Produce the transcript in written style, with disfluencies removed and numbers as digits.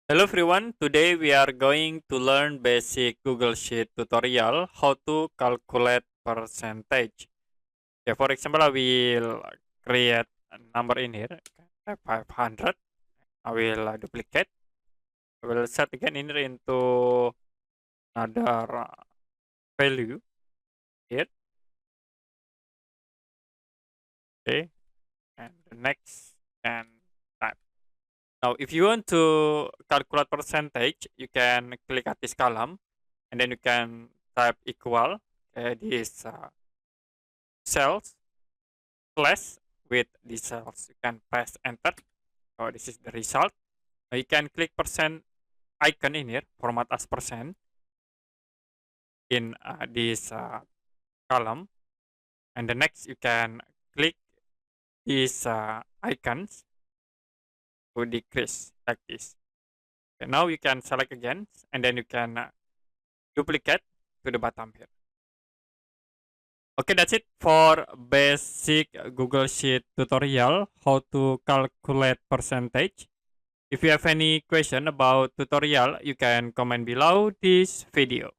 Hello everyone, today we are going to learn basic Google Sheet tutorial how to calculate percentage. Okay, for example, I will create a number in here, 500. I will duplicate. I will set again in here into another value here. Okay, and the next and type. Now, if you want to calculate percentage, you can click at this column and then you can type equal this cells slash with the cells. You can press enter. So this is the result. Now you can click percent icon in here, format as percent in this column. And the next you can click these icons to decrease like this. Okay, now you can select again and then you can duplicate to the bottom here. Okay, that's it for basic Google Sheet tutorial, how to calculate percentage. If you have any question about tutorial, you can comment below this video.